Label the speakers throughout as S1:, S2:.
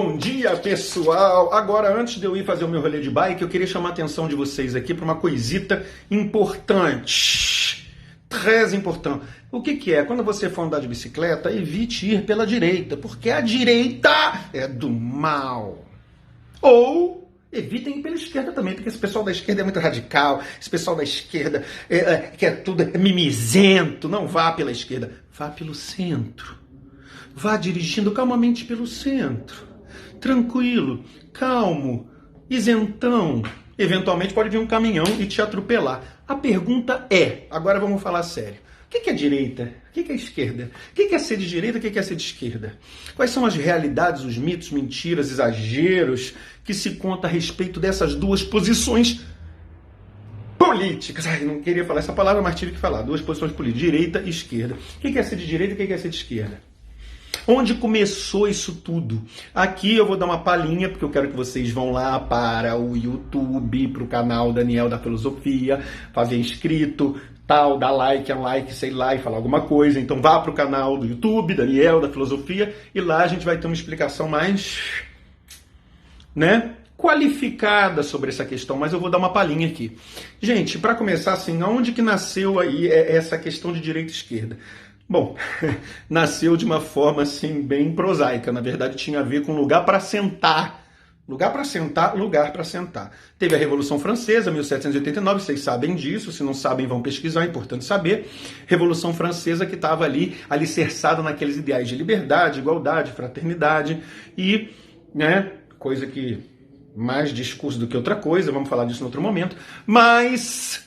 S1: Bom dia, pessoal! Agora, antes de eu ir fazer o meu rolê de bike, eu queria chamar a atenção de vocês aqui para uma coisita importante. Très importante. O que é? Quando você for andar de bicicleta, evite ir pela direita, porque a direita é do mal. Ou evitem ir pela esquerda também, porque esse pessoal da esquerda é muito radical, esse pessoal da esquerda quer tudo mimizento. Não vá pela esquerda, vá pelo centro. Vá dirigindo calmamente pelo centro. Tranquilo, calmo, isentão. Eventualmente pode vir um caminhão e te atropelar. A pergunta é, agora vamos falar sério. O que é direita? O que é esquerda? O que é ser de direita? O que é ser de esquerda? Quais são as realidades, os mitos, mentiras, exageros que se conta a respeito dessas duas posições políticas? Ai, não queria falar essa palavra, mas tive que falar. Duas posições políticas, direita e esquerda. O que é ser de direita e o que é ser de esquerda? Onde começou isso tudo? Aqui eu vou dar uma palhinha, porque eu quero que vocês vão lá para o YouTube, para o canal Daniel da Filosofia, fazer inscrito, tal, dar like, sei lá, e falar alguma coisa. Então vá para o canal do YouTube, Daniel da Filosofia, e lá a gente vai ter uma explicação mais, qualificada sobre essa questão, mas eu vou dar uma palhinha aqui. Gente, para começar assim, onde que nasceu aí essa questão de direita e esquerda? Bom, nasceu de uma forma assim bem prosaica. Na verdade, tinha a ver com lugar para sentar. Lugar para sentar, lugar para sentar. Teve a Revolução Francesa, 1789, vocês sabem disso. Se não sabem, vão pesquisar, é importante saber. Revolução Francesa que estava ali alicerçada naqueles ideais de liberdade, igualdade, fraternidade e, coisa que mais discurso do que outra coisa, vamos falar disso em outro momento, mas...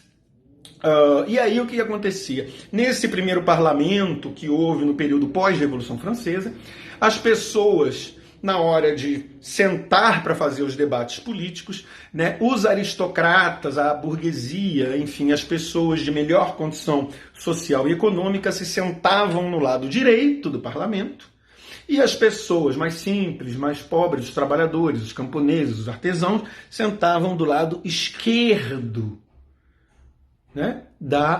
S1: e aí o que acontecia? Nesse primeiro parlamento que houve no período pós-Revolução Francesa, as pessoas, na hora de sentar para fazer os debates políticos, os aristocratas, a burguesia, enfim, as pessoas de melhor condição social e econômica se sentavam no lado direito do parlamento, e as pessoas mais simples, mais pobres, os trabalhadores, os camponeses, os artesãos, sentavam do lado esquerdo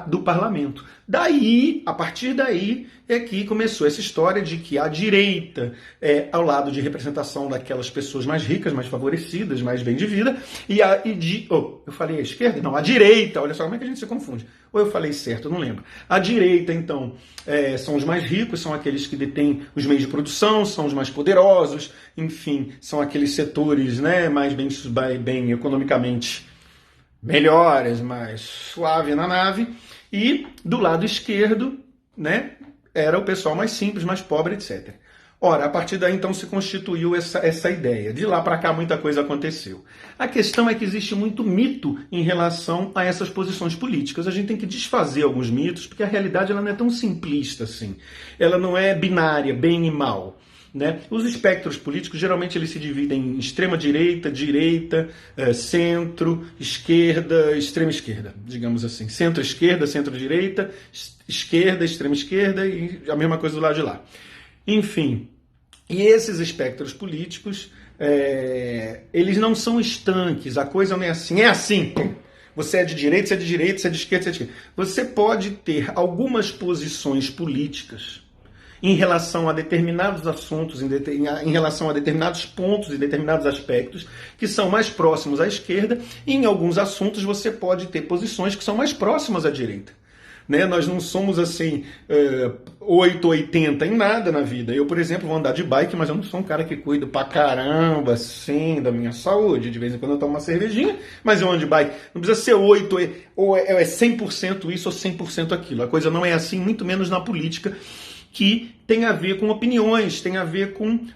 S1: do parlamento. Daí, a partir daí, é que começou essa história de que a direita é ao lado de representação daquelas pessoas mais ricas, mais favorecidas, mais bem de vida, eu falei a esquerda? Não, a direita, olha só como é que a gente se confunde. Ou eu falei certo, eu não lembro. A direita, então, são os mais ricos, são aqueles que detêm os meios de produção, são os mais poderosos, enfim, são aqueles setores mais bem economicamente melhores, mais suave na nave, e do lado esquerdo, era o pessoal mais simples, mais pobre, etc. Ora, a partir daí então se constituiu essa ideia. De lá para cá muita coisa aconteceu. A questão é que existe muito mito em relação a essas posições políticas. A gente tem que desfazer alguns mitos, porque a realidade ela não é tão simplista assim. Ela não é binária, bem e mal. Os espectros políticos, geralmente, eles se dividem em extrema-direita, direita, centro, esquerda, extrema-esquerda, digamos assim. Centro-esquerda, centro-direita, esquerda, extrema-esquerda e a mesma coisa do lado de lá. Enfim, e esses espectros políticos, eles não são estanques, a coisa não é assim. É assim, pum. Você é de direita, você é de direita, você é de esquerda, você é de esquerda. Você pode ter algumas posições políticas em relação a determinados assuntos, em relação a determinados pontos e determinados aspectos que são mais próximos à esquerda, e em alguns assuntos você pode ter posições que são mais próximas à direita. Nós não somos assim 880 em nada na vida. Eu, por exemplo, vou andar de bike, mas eu não sou um cara que cuido pra caramba assim da minha saúde. De vez em quando eu tomo uma cervejinha, mas eu ando de bike. Não precisa ser 8, ou é 100% isso ou 100% aquilo. A coisa não é assim, muito menos na política, que tem a ver com opiniões, tem a ver com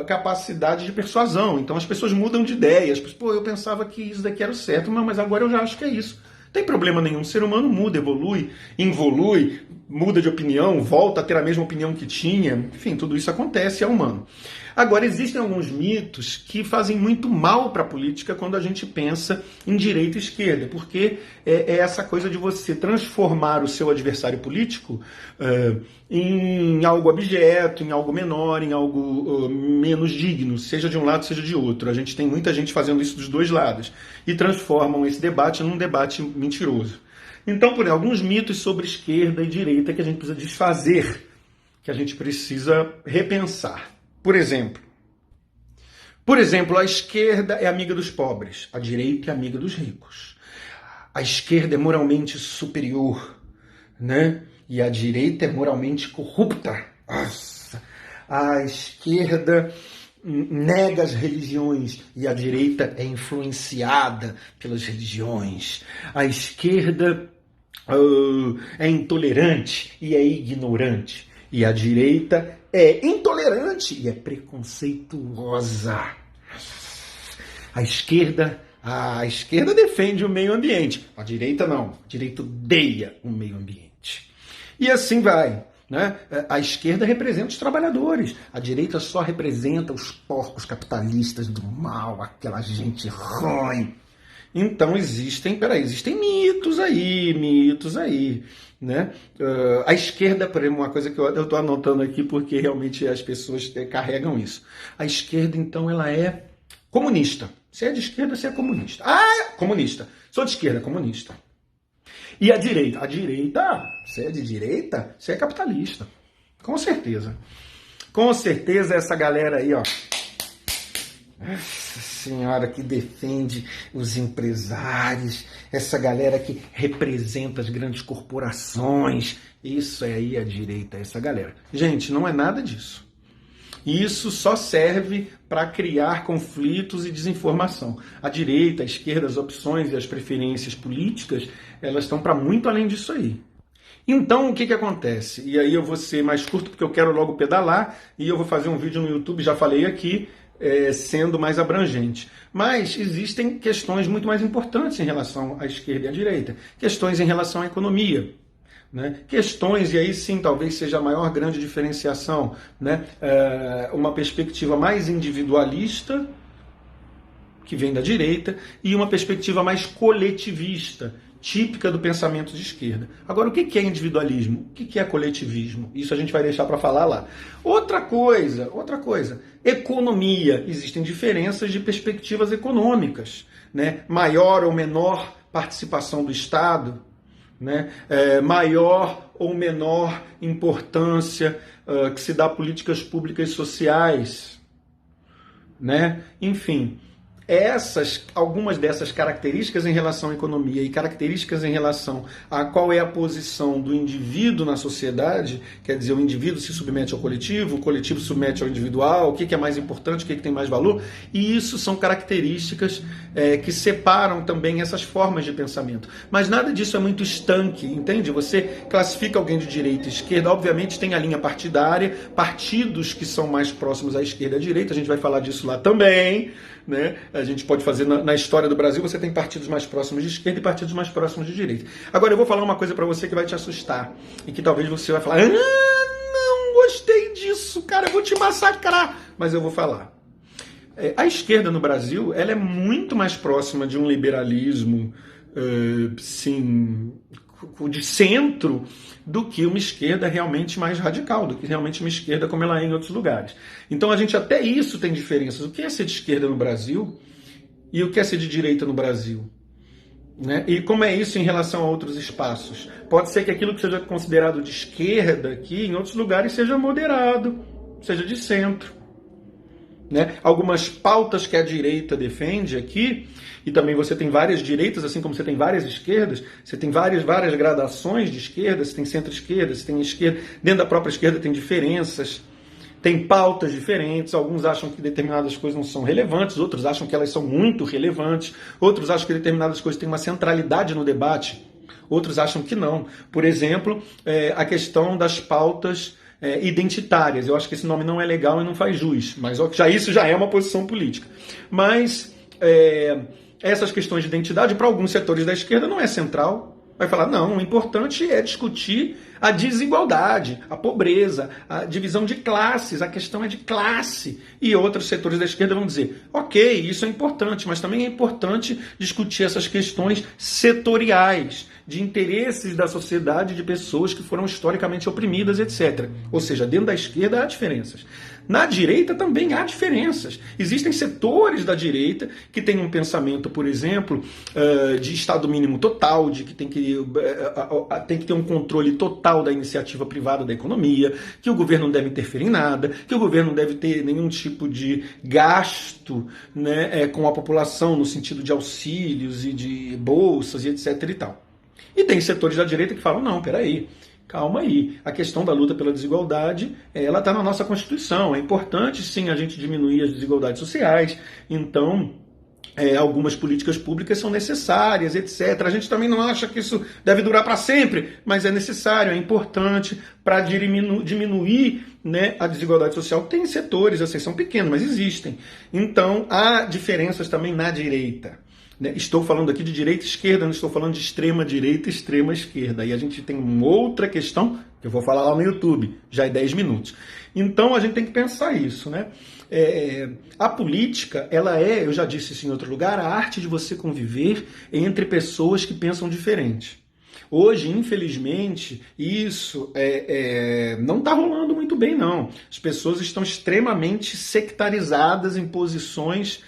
S1: capacidade de persuasão. Então as pessoas mudam de ideias. Eu pensava que isso daqui era o certo, mas agora eu já acho que é isso. Não tem problema nenhum. O ser humano muda, evolui, involui, muda de opinião, volta a ter a mesma opinião que tinha. Enfim, tudo isso acontece, é humano. Agora, existem alguns mitos que fazem muito mal para a política quando a gente pensa em direita e esquerda, porque é essa coisa de você transformar o seu adversário político em algo abjeto, em algo menor, em algo menos digno, seja de um lado, seja de outro. A gente tem muita gente fazendo isso dos dois lados e transformam esse debate num debate mentiroso. Então, por exemplo, alguns mitos sobre esquerda e direita que a gente precisa desfazer, que a gente precisa repensar. Por exemplo, Por exemplo, a esquerda é amiga dos pobres, a direita é amiga dos ricos. A esquerda é moralmente superior, né? E a direita é moralmente corrupta. Nossa. A esquerda nega as religiões e a direita é influenciada pelas religiões. A esquerda é intolerante e é ignorante. E a direita é intolerante e é preconceituosa. A esquerda defende o meio ambiente. A direita não. A direita odeia o meio ambiente. E assim vai. Né? A esquerda representa os trabalhadores. A direita só representa os porcos capitalistas do mal, aquela gente ruim. Então existem mitos aí, né? A esquerda, por exemplo, uma coisa que eu estou anotando aqui porque realmente as pessoas carregam isso. A esquerda, então, ela é comunista. Se é de esquerda, você é comunista. Ah, comunista. Sou de esquerda, comunista. E a direita? A direita, você é de direita, você é capitalista. Com certeza. Com certeza essa galera aí, ó. Nossa senhora, que defende os empresários, essa galera que representa as grandes corporações, isso aí é a direita, essa galera. Gente, não é nada disso. Isso só serve para criar conflitos e desinformação. A direita, a esquerda, as opções e as preferências políticas, elas estão para muito além disso aí. Então, o que acontece? E aí eu vou ser mais curto porque eu quero logo pedalar e eu vou fazer um vídeo no YouTube, já falei aqui, sendo mais abrangente. Mas existem questões muito mais importantes em relação à esquerda e à direita. Questões em relação à economia. Né? Questões, e aí sim talvez seja a maior grande diferenciação, né? Uma perspectiva mais individualista, que vem da direita, e uma perspectiva mais coletivista, típica do pensamento de esquerda. Agora, o que é individualismo? O que é coletivismo? Isso a gente vai deixar para falar lá. Outra coisa, economia. Existem diferenças de perspectivas econômicas, né? Maior ou menor participação do Estado, né? Maior ou menor importância que se dá a políticas públicas sociais, né? Enfim, algumas dessas características em relação à economia e características em relação a qual é a posição do indivíduo na sociedade, quer dizer, o indivíduo se submete ao coletivo, o coletivo se submete ao individual, o que é mais importante, o que tem mais valor, e isso são características que separam também essas formas de pensamento. Mas nada disso é muito estanque, entende? Você classifica alguém de direita e esquerda, obviamente tem a linha partidária, partidos que são mais próximos à esquerda e à direita, a gente vai falar disso lá também, né? A gente pode fazer na história do Brasil, você tem partidos mais próximos de esquerda e partidos mais próximos de direita. Agora eu vou falar uma coisa para você que vai te assustar e que talvez você vai falar: não gostei disso, cara, eu vou te massacrar, mas eu vou falar. A esquerda no Brasil, ela é muito mais próxima de um liberalismo sim, de centro, do que uma esquerda realmente mais radical, do que realmente uma esquerda como ela é em outros lugares. Então a gente até isso tem diferenças. O que é ser de esquerda no Brasil e o que é ser de direita no Brasil? Né? E como é isso em relação a outros espaços? Pode ser que aquilo que seja considerado de esquerda aqui, em outros lugares, seja moderado, seja de centro. Né? Algumas pautas que a direita defende aqui, e também você tem várias direitas, assim como você tem várias esquerdas, você tem várias gradações de esquerda, você tem centro-esquerda, você tem esquerda, dentro da própria esquerda tem diferenças, tem pautas diferentes, alguns acham que determinadas coisas não são relevantes, outros acham que elas são muito relevantes, outros acham que determinadas coisas têm uma centralidade no debate, outros acham que não. Por exemplo, a questão das pautas identitárias. Eu acho que esse nome não é legal e não faz jus, mas isso já é uma posição política. Mas essas questões de identidade, para alguns setores da esquerda, não é central. Vai falar, não, o importante é discutir a desigualdade, a pobreza, a divisão de classes, a questão é de classe. E outros setores da esquerda vão dizer, ok, isso é importante, mas também é importante discutir essas questões setoriais, de interesses da sociedade, de pessoas que foram historicamente oprimidas, etc. Ou seja, dentro da esquerda há diferenças. Na direita também há diferenças. Existem setores da direita que têm um pensamento, por exemplo, de Estado mínimo total, de que tem que ter um controle total total da iniciativa privada da economia, que o governo não deve interferir em nada, que o governo não deve ter nenhum tipo de gasto, né, com a população no sentido de auxílios e de bolsas e etc e tal. E tem setores da direita que falam, não, peraí, calma aí, a questão da luta pela desigualdade, ela está na nossa Constituição, é importante sim a gente diminuir as desigualdades sociais, então algumas políticas públicas são necessárias, etc. A gente também não acha que isso deve durar para sempre, mas é necessário, é importante para diminuir, né, a desigualdade social. Tem setores, assim, são pequenos, mas existem. Então, há diferenças também na direita. Estou falando aqui de direita e esquerda, não estou falando de extrema direita e extrema esquerda. E a gente tem uma outra questão, que eu vou falar lá no YouTube, já é 10 minutos. Então a gente tem que pensar isso, né? A política, ela é, eu já disse isso em outro lugar, a arte de você conviver entre pessoas que pensam diferente. Hoje, infelizmente, isso não está rolando muito bem, não. As pessoas estão extremamente sectarizadas em posições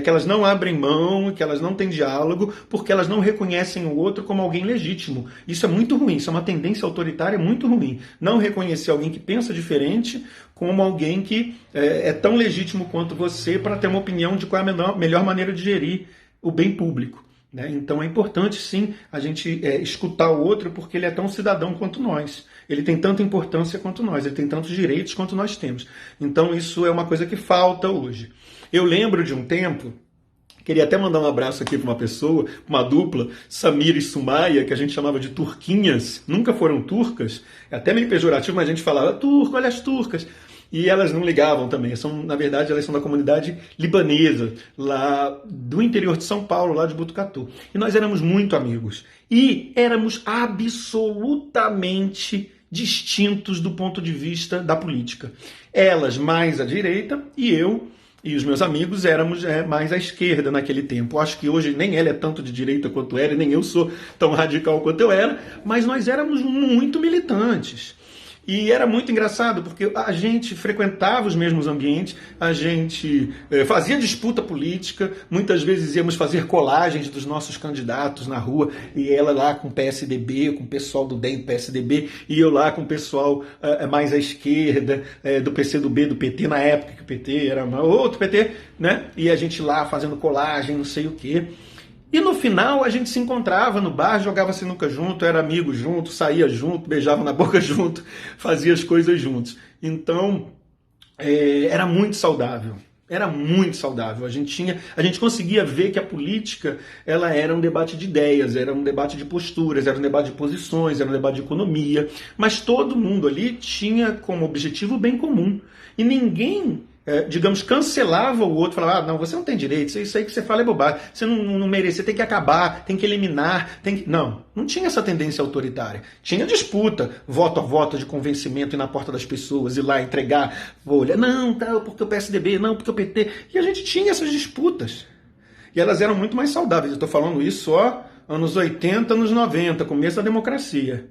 S1: que elas não abrem mão, que elas não têm diálogo, porque elas não reconhecem o outro como alguém legítimo. Isso é muito ruim, isso é uma tendência autoritária muito ruim. Não reconhecer alguém que pensa diferente como alguém que é tão legítimo quanto você para ter uma opinião de qual é a melhor maneira de gerir o bem público. Né? Então é importante sim a gente escutar o outro porque ele é tão cidadão quanto nós. Ele tem tanta importância quanto nós, ele tem tantos direitos quanto nós temos. Então isso é uma coisa que falta hoje. Eu lembro de um tempo, queria até mandar um abraço aqui para uma pessoa, uma dupla, Samira e Sumaya, que a gente chamava de turquinhas, nunca foram turcas, é até meio pejorativo, mas a gente falava, turco, olha as turcas. E elas não ligavam também, na verdade elas são da comunidade libanesa, lá do interior de São Paulo, lá de Botucatu. E nós éramos muito amigos. E éramos absolutamente distintos do ponto de vista da política. Elas mais à direita e eu e os meus amigos éramos mais à esquerda naquele tempo. Acho que hoje nem ela é tanto de direita quanto era, e nem eu sou tão radical quanto eu era, mas nós éramos muito militantes. E era muito engraçado, porque a gente frequentava os mesmos ambientes, a gente fazia disputa política, muitas vezes íamos fazer colagens dos nossos candidatos na rua, e ela lá com o PSDB, com o pessoal do DEM do PSDB, e eu lá com o pessoal mais à esquerda, do PCdoB, do PT, na época que o PT era outro PT, né? E a gente lá fazendo colagem, não sei o quê. E no final a gente se encontrava no bar, jogava sinuca junto, era amigo junto, saía junto, beijava na boca junto, fazia as coisas juntos. Então, era muito saudável. Era muito saudável. A gente conseguia ver que a política ela era um debate de ideias, era um debate de posturas, era um debate de posições, era um debate de economia. Mas todo mundo ali tinha como objetivo o bem comum. E ninguém digamos, cancelava o outro, falava, não, você não tem direito, isso aí que você fala é bobagem, você não merece, você tem que acabar, tem que eliminar, tem que... Não tinha essa tendência autoritária. Tinha disputa, voto a voto de convencimento, ir na porta das pessoas, ir lá entregar folha, não, tá, porque o PSDB, não, porque o PT... E a gente tinha essas disputas. E elas eram muito mais saudáveis. Eu estou falando isso só anos 80, anos 90, começo da democracia,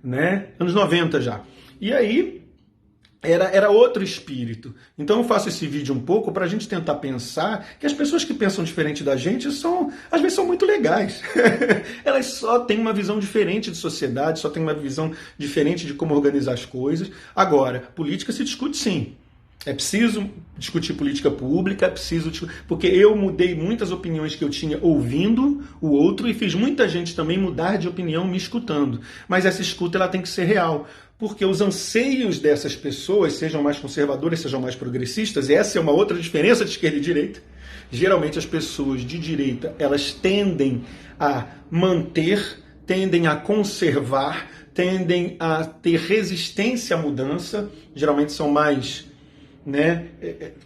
S1: né? Anos 90 já. E aí... Era outro espírito. Então eu faço esse vídeo um pouco para a gente tentar pensar que as pessoas que pensam diferente da gente às vezes são muito legais. Elas só têm uma visão diferente de sociedade, só têm uma visão diferente de como organizar as coisas. Agora, política se discute sim. É preciso discutir política pública, porque eu mudei muitas opiniões que eu tinha ouvindo o outro e fiz muita gente também mudar de opinião me escutando. Mas essa escuta ela tem que ser real, porque os anseios dessas pessoas, sejam mais conservadoras, sejam mais progressistas, e essa é uma outra diferença de esquerda e direita. Geralmente as pessoas de direita, elas tendem a manter, tendem a conservar, tendem a ter resistência à mudança, geralmente são mais...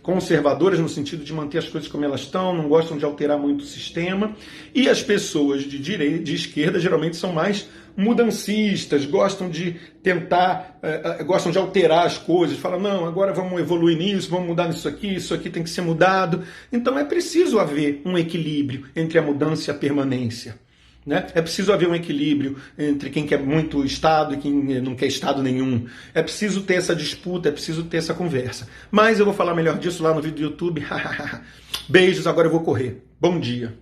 S1: conservadoras no sentido de manter as coisas como elas estão, não gostam de alterar muito o sistema, e as pessoas de direita, de esquerda geralmente são mais mudancistas, gostam de tentar, gostam de alterar as coisas, falam, não, agora vamos evoluir nisso, vamos mudar nisso aqui, isso aqui tem que ser mudado. Então é preciso haver um equilíbrio entre a mudança e a permanência. É preciso haver um equilíbrio entre quem quer muito Estado e quem não quer Estado nenhum. É preciso ter essa disputa, é preciso ter essa conversa. Mas eu vou falar melhor disso lá no vídeo do YouTube. Beijos, agora eu vou correr. Bom dia.